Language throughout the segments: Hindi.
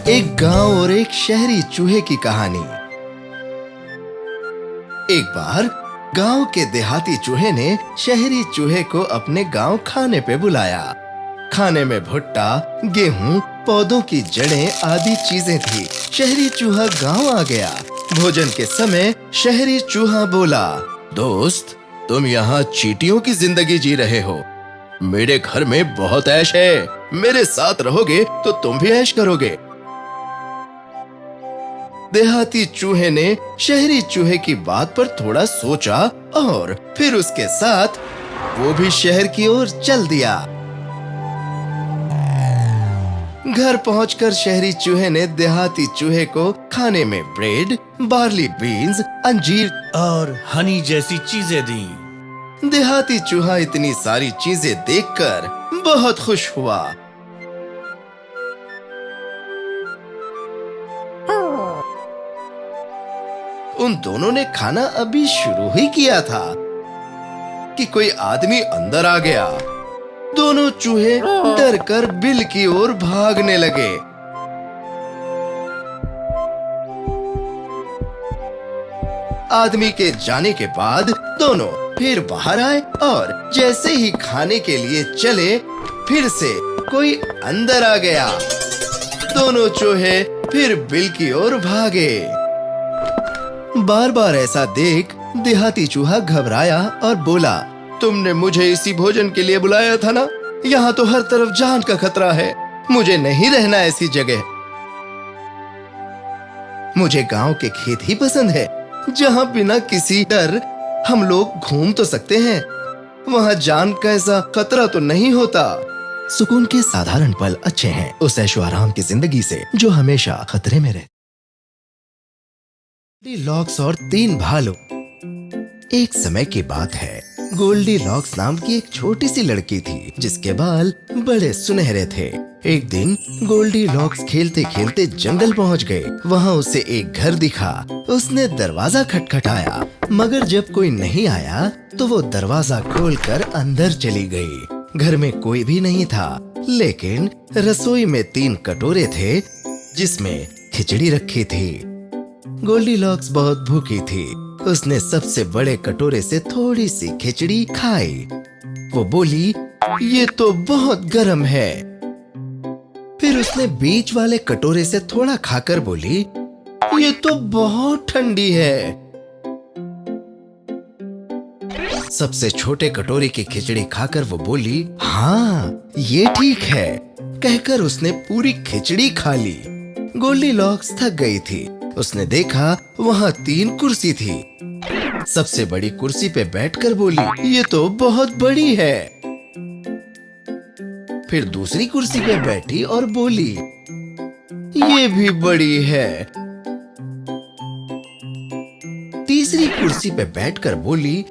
एक गांव और एक शहरी चूहे की कहानी। एक बार गांव के देहाती चूहे ने शहरी चूहे को अपने गांव खाने पे बुलाया। खाने में भुट्टा, गेहूं, पौधों की जड़ें आदि चीजें थी। शहरी चूहा गांव आ गया। भोजन के समय शहरी चूहा बोला, दोस्त, तुम यहाँ चींटियों की जिंदगी जी रहे हो। मेरे घर में बहुत ऐश है। मेरे साथ रहोगे तो तुम भी ऐश करोगे। देहाती चूहे ने शहरी चूहे की बात पर थोड़ा सोचा और फिर उसके साथ वो भी शहर की ओर चल दिया। घर पहुंचकर शहरी चूहे ने देहाती चूहे को खाने में ब्रेड, बार्ली बीन्स, अंजीर और हनी जैसी चीजें दी। देहाती चूहा इतनी सारी चीजें देखकर बहुत खुश हुआ। उन दोनों ने खाना अभी शुरू ही किया था कि कोई आदमी अंदर आ गया। दोनों चूहे डरकर बिल की ओर भागने लगे। आदमी के जाने के बाद दोनों फिर बाहर आए और जैसे ही खाने के लिए चले, फिर से कोई अंदर आ गया। दोनों चूहे फिर बिल की ओर भागे। बार बार ऐसा देख देहाती चूहा घबराया और बोला, तुमने मुझे इसी भोजन के लिए बुलाया था ना? यहाँ तो हर तरफ जान का खतरा है। मुझे नहीं रहना ऐसी जगह। मुझे गांव के खेत ही पसंद है, जहाँ बिना किसी डर हम लोग घूम तो सकते हैं। वहाँ जान का ऐसा खतरा तो नहीं होता। सुकून के साधारण पल अच्छे हैं उस ऐशो आराम की जिंदगी से जो हमेशा खतरे में रहती। गोल्डीलॉक्स और 3 भालू। एक समय की बात है। गोल्डीलॉक्स नाम की एक छोटी सी लड़की थी जिसके बाल बड़े सुनहरे थे। एक दिन गोल्डीलॉक्स खेलते खेलते जंगल पहुंच गए। वहां उसे एक घर दिखा। उसने दरवाजा खटखटाया, मगर जब कोई नहीं आया तो वो दरवाजा खोलकर अंदर चली गई। घर में कोई भी नहीं था, लेकिन रसोई में 3 कटोरे थे जिसमें खिचड़ी रखी थी। गोल्डीलॉक्स बहुत भूखी थी। उसने सबसे बड़े कटोरे से थोड़ी सी खिचड़ी खाई। वो बोली, ये तो बहुत गर्म है। फिर उसने बीच वाले कटोरे से थोड़ा खाकर बोली, ये तो बहुत ठंडी है। सबसे छोटे कटोरे की खिचड़ी खाकर वो बोली, हाँ, ये ठीक है। कहकर उसने पूरी खिचड़ी खा ली। गोल्डीलॉक्स थक गई थी। उसने देखा वहाँ 3 कुर्सी थी। सबसे बड़ी कुर्सी पे बैठकर बोली, ये तो बहुत बड़ी है। फिर दूसरी कुर्सी पे बैठी और बोली, ये भी बड़ी है। तीसरी कुर्सी पे बैठकर बोली,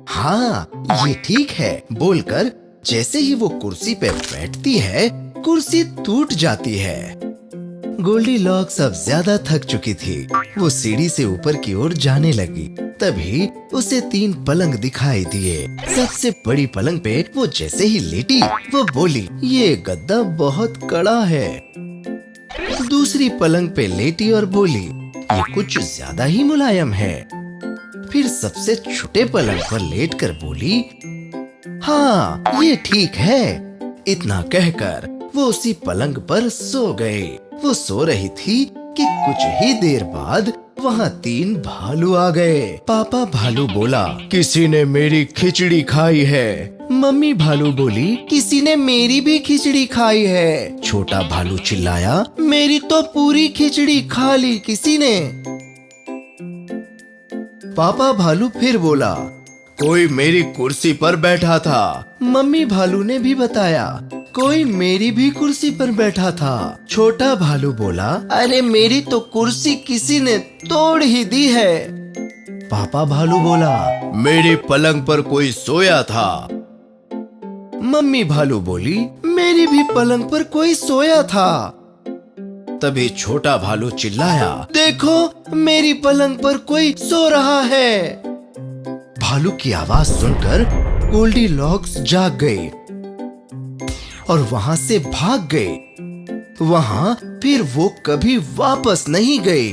हाँ, ये ठीक है। बोलकर जैसे ही वो कुर्सी पे बैठती है, कुर्सी टूट जाती है। गोल्डीलॉक्स अब ज्यादा थक चुकी थी। वो सीढ़ी से ऊपर की ओर जाने लगी। तभी उसे 3 पलंग दिखाई दिए। सबसे बड़ी पलंग पे वो जैसे ही लेटी, वो बोली, ये गद्दा बहुत कड़ा है। दूसरी पलंग पे लेटी और बोली, ये कुछ ज्यादा ही मुलायम है। फिर सबसे छोटे पलंग पर लेटकर बोली, हाँ, ये ठीक है। इतना कहकर वो उसी पलंग पर सो गए। वो सो रही थी कि कुछ ही देर बाद वहाँ 3 भालू आ गए। पापा भालू बोला, किसी ने मेरी खिचड़ी खाई है। मम्मी भालू बोली, किसी ने मेरी भी खिचड़ी खाई है। छोटा भालू चिल्लाया, मेरी तो पूरी खिचड़ी खा ली किसी ने। पापा भालू फिर बोला, कोई मेरी कुर्सी पर बैठा था। मम्मी भालू ने भी बताया, कोई मेरी भी कुर्सी पर बैठा था। छोटा भालू बोला, अरे मेरी तो कुर्सी किसी ने तोड़ ही दी है। पापा भालू बोला, मेरी पलंग पर कोई सोया था। मम्मी भालू बोली, मेरी भी पलंग पर कोई सोया था। तभी छोटा भालू चिल्लाया, देखो, मेरी पलंग पर कोई सो रहा है। भालू की आवाज सुनकर गोल्डीलॉक्स जाग गए और वहां से भाग गए। वहां फिर वो कभी वापस नहीं गई।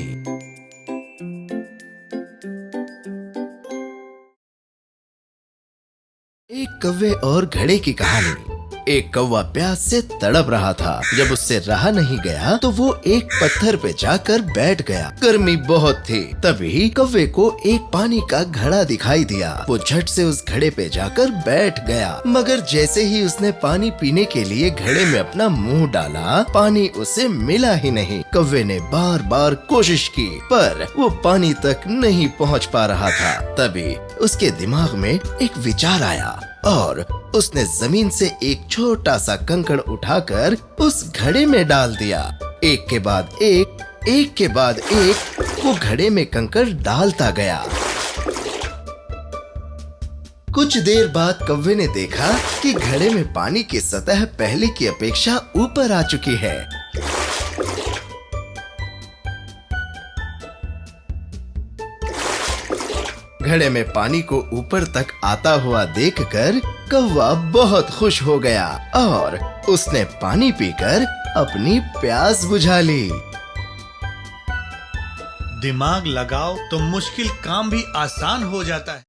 एक कौवे और घड़े की कहानी। एक कौवा प्यास से तड़प रहा था। जब उससे रहा नहीं गया तो वो एक पत्थर पे जाकर बैठ गया। गर्मी बहुत थी। तभी कौवे को एक पानी का घड़ा दिखाई दिया। वो झट से उस घड़े पे जाकर बैठ गया। मगर जैसे ही उसने पानी पीने के लिए घड़े में अपना मुंह डाला, पानी उसे मिला ही नहीं। कौवे ने बार बार कोशिश की, पर वो पानी तक नहीं पहुंच पा रहा था। तभी उसके दिमाग में एक विचार आया और उसने जमीन से एक छोटा सा कंकड़ उठाकर उस घड़े में डाल दिया। एक के बाद एक वो घड़े में कंकड़ डालता गया। कुछ देर बाद कौवे ने देखा कि घड़े में पानी की सतह पहले की अपेक्षा ऊपर आ चुकी है। घड़े में पानी को ऊपर तक आता हुआ देखकर कौवा बहुत खुश हो गया और उसने पानी पीकर अपनी प्यास बुझा ली। दिमाग लगाओ तो मुश्किल काम भी आसान हो जाता है।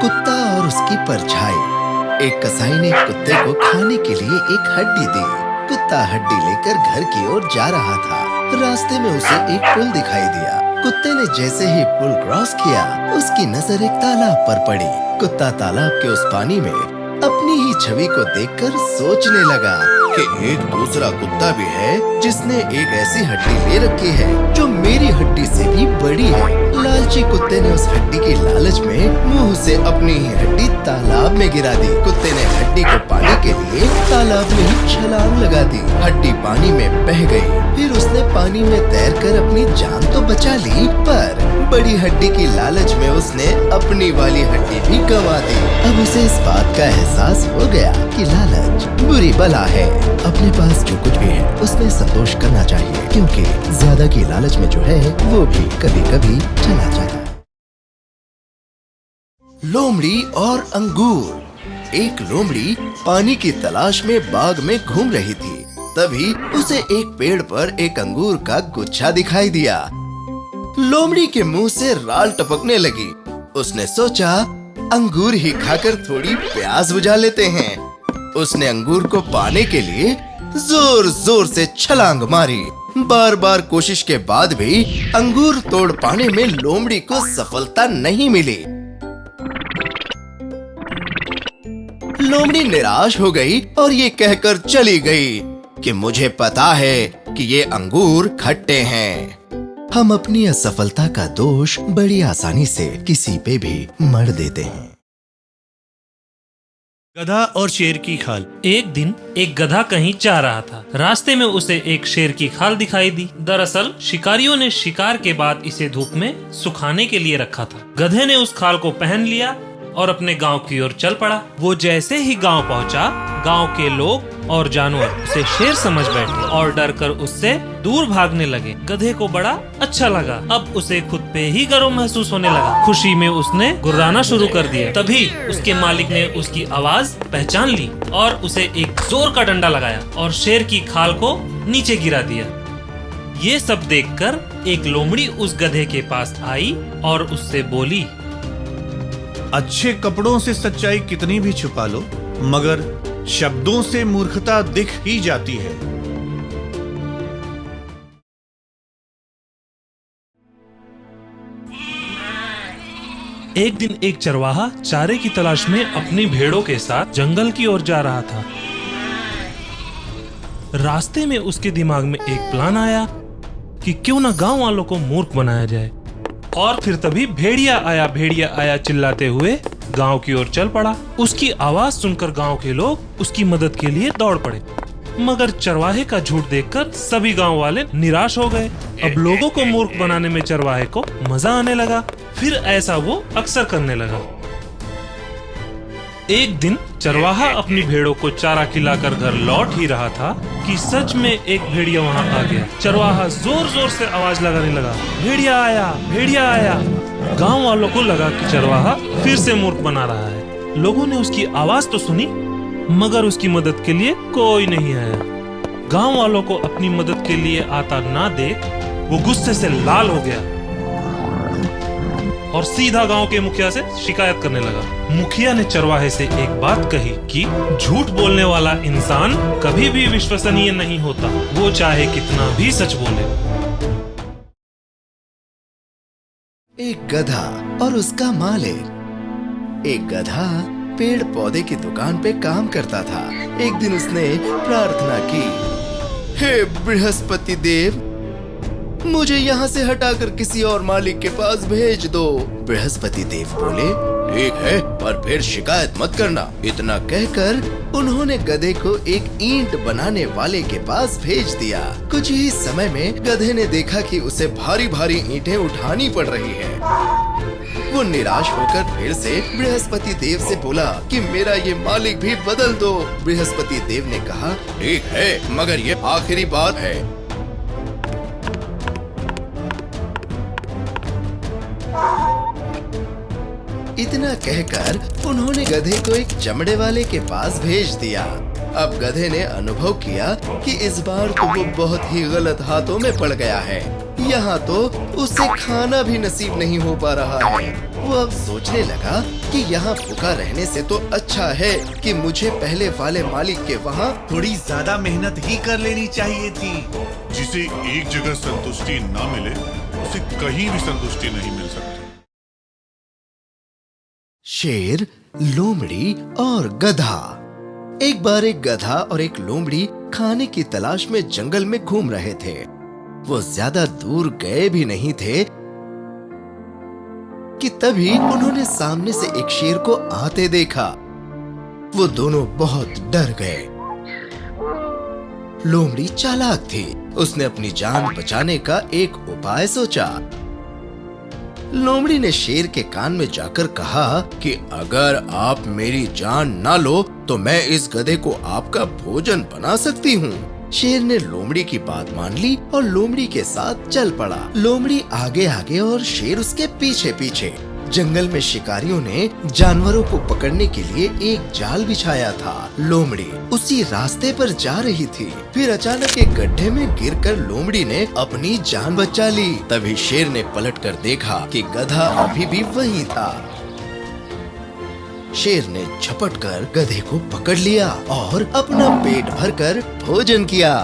कुत्ता और उसकी परछाई। एक कसाई ने कुत्ते को खाने के लिए एक हड्डी दी। कुत्ता हड्डी लेकर घर की ओर जा रहा था। रास्ते में उसे एक पुल दिखाई दिया। कुत्ते ने जैसे ही पुल क्रॉस किया, उसकी नजर एक तालाब पर पड़ी। कुत्ता तालाब के उस पानी में अपनी ही छवि को देखकर सोचने लगा कि एक दूसरा कुत्ता भी है जिसने एक ऐसी हड्डी ले रखी है जो मेरी हड्डी से भी बड़ी है। लालची कुत्ते ने उस हड्डी की लालच में मुंह से अपनी ही हड्डी तालाब में गिरा दी। कुत्ते ने हड्डी को पाने के लिए तालाब में ही छलांग लगा दी। हड्डी पानी में बह गई। फिर उसने पानी में तैरकर अपनी जान तो बचा ली, पर बड़ी हड्डी की लालच में उसने अपनी वाली हड्डी भी गंवा दी। अब उसे इस बात का एहसास हो गया कि लालच बुरी बला है। अपने पास जो कुछ भी है उसमें संतोष करना चाहिए, क्योंकि ज्यादा की लालच में जो है वो भी कभी कभी चला जाता है। लोमड़ी और अंगूर। एक लोमड़ी पानी की तलाश में बाग में घूम रही थी। तभी उसे एक पेड़ पर एक अंगूर का गुच्छा दिखाई दिया। लोमड़ी के मुंह से राल टपकने लगी। उसने सोचा, अंगूर ही खाकर थोड़ी प्यास बुझा लेते हैं। उसने अंगूर को पाने के लिए जोर जोर से छलांग मारी। बार बार कोशिश के बाद भी अंगूर तोड़ पाने में लोमड़ी को सफलता नहीं मिली। लोमड़ी निराश हो गई और ये कहकर चली गई कि मुझे पता है कि ये अंगूर खट्टे हैं। हम अपनी असफलता का दोष बड़ी आसानी से किसी पे भी मढ़ देते हैं। गधा और शेर की खाल। एक दिन एक गधा कहीं जा रहा था। रास्ते में उसे एक शेर की खाल दिखाई दी। दरअसल शिकारियों ने शिकार के बाद इसे धूप में सुखाने के लिए रखा था। गधे ने उस खाल को पहन लिया और अपने गांव की ओर चल पड़ा। वो जैसे ही गांव पहुंचा, गांव के लोग और जानवर उसे शेर समझ बैठे और डरकर उससे दूर भागने लगे। गधे को बड़ा अच्छा लगा। अब उसे खुद पे ही गर्व महसूस होने लगा। खुशी में उसने गुर्राना शुरू कर दिया। तभी उसके मालिक ने उसकी आवाज पहचान ली और उसे एक जोर का डंडा लगाया और शेर की खाल को नीचे गिरा दिया। ये सब देखकर एक लोमड़ी उस गधे के पास आई और उससे बोली, अच्छे कपड़ों से सच्चाई कितनी भी छुपा लो, मगर शब्दों से मूर्खता दिख ही जाती है। एक दिन एक चरवाहा चारे की तलाश में अपनी भेड़ों के साथ जंगल की ओर जा रहा था। रास्ते में उसके दिमाग में एक प्लान आया कि क्यों ना गांव वालों को मूर्ख बनाया जाए। और फिर तभी भेड़िया आया चिल्लाते हुए गांव की ओर चल पड़ा। उसकी आवाज सुनकर गांव के लोग उसकी मदद के लिए दौड़ पड़े, मगर चरवाहे का झूठ देखकर सभी गांव वाले निराश हो गए। अब लोगों को मूर्ख बनाने में चरवाहे को मजा आने लगा। फिर ऐसा वो अक्सर करने लगा। एक दिन चरवाहा अपनी भेड़ों को चारा खिलाकर घर लौट ही रहा था कि सच में एक भेड़िया वहां आ गया। चरवाहा जोर जोर से आवाज लगाने लगा, भेड़िया आया, भेड़िया आया। गांव वालों को लगा कि चरवाहा फिर से मूर्ख बना रहा है। लोगों ने उसकी आवाज तो सुनी, मगर उसकी मदद के लिए कोई नहीं आया। गांव वालों को अपनी मदद के लिए आता ना देख वो गुस्से से लाल हो गया और सीधा गांव के मुखिया से शिकायत करने लगा। मुखिया ने चरवाहे से एक बात कही कि झूठ बोलने वाला इंसान कभी भी विश्वसनीय नहीं होता, वो चाहे कितना भी सच बोले। एक गधा और उसका मालिक। एक गधा पेड़ पौधे की दुकान पे काम करता था। एक दिन उसने प्रार्थना की, हे बृहस्पति देव, मुझे यहाँ से हटाकर किसी और मालिक के पास भेज दो। बृहस्पति देव बोले, ठीक है, पर फिर शिकायत मत करना। इतना कहकर उन्होंने गधे को एक ईंट बनाने वाले के पास भेज दिया। कुछ ही समय में गधे ने देखा कि उसे भारी भारी ईंटें उठानी पड़ रही हैं। वो निराश होकर फिर से बृहस्पति देव से बोला कि मेरा ये मालिक भी बदल दो। बृहस्पति देव ने कहा, ठीक है, मगर ये आखिरी बात है। इतना कहकर उन्होंने गधे को एक चमड़े वाले के पास भेज दिया। अब गधे ने अनुभव किया कि इस बार तो वो बहुत ही गलत हाथों में पड़ गया है। यहाँ तो उसे खाना भी नसीब नहीं हो पा रहा है। वो अब सोचने लगा कि यहाँ भूखा रहने से तो अच्छा है कि मुझे पहले वाले मालिक के वहाँ थोड़ी ज्यादा मेहनत ही कर लेनी चाहिए थी। जिसे एक जगह संतुष्टि न मिले उसे कहीं भी संतुष्टि नहीं मिल सकती। शेर, लोमड़ी और गधा। एक बार एक गधा और एक लोमड़ी खाने की तलाश में जंगल में घूम रहे थे। वो ज्यादा दूर गए भी नहीं थे कि तभी उन्होंने सामने से एक शेर को आते देखा। वो दोनों बहुत डर गए। लोमड़ी चालाक थी। उसने अपनी जान बचाने का एक उपाय सोचा। लोमड़ी ने शेर के कान में जाकर कहा कि अगर आप मेरी जान ना लो तो मैं इस गधे को आपका भोजन बना सकती हूँ। शेर ने लोमड़ी की बात मान ली और लोमड़ी के साथ चल पड़ा। लोमड़ी आगे आगे और शेर उसके पीछे पीछे। जंगल में शिकारियों ने जानवरों को पकड़ने के लिए एक जाल बिछाया था। लोमड़ी उसी रास्ते पर जा रही थी। फिर अचानक एक गड्ढे में गिरकर लोमड़ी ने अपनी जान बचा ली। तभी शेर ने पलटकर देखा कि गधा अभी भी वहीं था। शेर ने झपट कर गधे को पकड़ लिया और अपना पेट भरकर भोजन किया।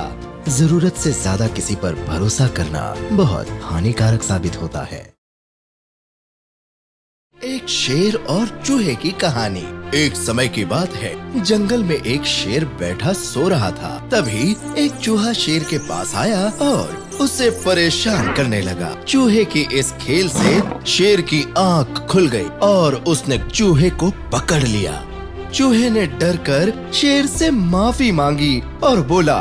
जरूरत से ज्यादा किसी पर भरोसा करना बहुत हानिकारक साबित होता है। एक शेर और चूहे की कहानी। एक समय की बात है, जंगल में एक शेर बैठा सो रहा था। तभी एक चूहा शेर के पास आया और उसे परेशान करने लगा। चूहे की इस खेल से शेर की आंख खुल गई और उसने चूहे को पकड़ लिया। चूहे ने डरकर शेर से माफी मांगी और बोला,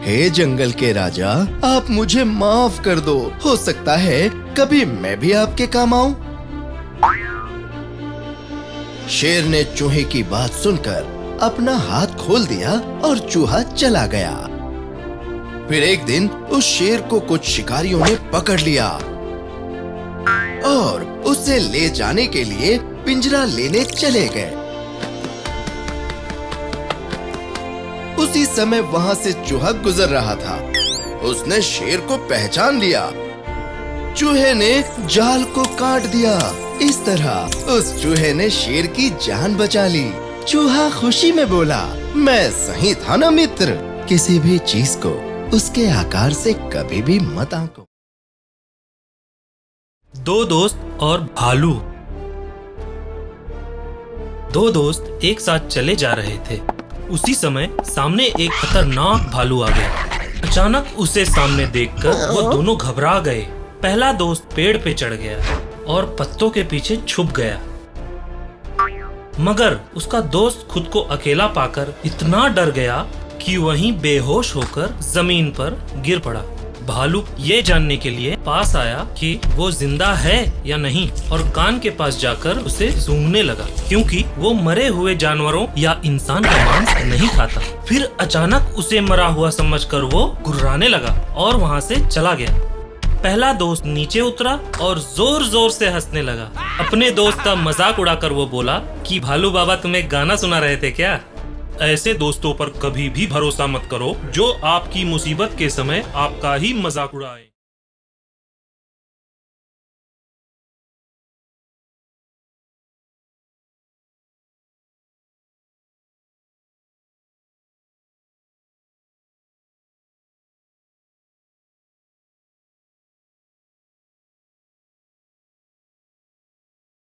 हे जंगल के राजा, आप मुझे माफ कर दो। हो सकता है कभी मैं भी आपके काम आऊं। शेर ने चूहे की बात सुनकर अपना हाथ खोल दिया और चूहा चला गया। फिर एक दिन उस शेर को कुछ शिकारियों ने पकड़ लिया और उसे ले जाने के लिए पिंजरा लेने चले गए। उसी समय वहां से चूहा गुजर रहा था। उसने शेर को पहचान लिया। चूहे ने जाल को काट दिया। इस तरह उस चूहे ने शेर की जान बचा ली। चूहा खुशी में बोला, मैं सही था ना मित्र। किसी भी चीज को उसके आकार से कभी भी मत आंको। दो दोस्त और भालू। दो दोस्त एक साथ चले जा रहे थे। उसी समय सामने एक खतरनाक भालू आ गया। अचानक उसे सामने देखकर वो दोनों घबरा गए। पहला दोस्त पेड़ पे चढ़ गया और पत्तों के पीछे छुप गया, मगर उसका दोस्त खुद को अकेला पाकर इतना डर गया कि वहीं बेहोश होकर जमीन पर गिर पड़ा। भालू ये जानने के लिए पास आया कि वो जिंदा है या नहीं और कान के पास जाकर उसे सूंघने लगा, क्योंकि वो मरे हुए जानवरों या इंसान का मांस नहीं खाता। फिर अचानक उसे मरा हुआ समझकर वो गुर्राने लगा और वहाँ से चला गया। पहला दोस्त नीचे उतरा और जोर जोर से हंसने लगा। अपने दोस्त का मजाक उड़ाकर वो बोला कि भालू बाबा तुम्हें गाना सुना रहे थे क्या? ऐसे दोस्तों पर कभी भी भरोसा मत करो जो आपकी मुसीबत के समय आपका ही मजाक उड़ाए।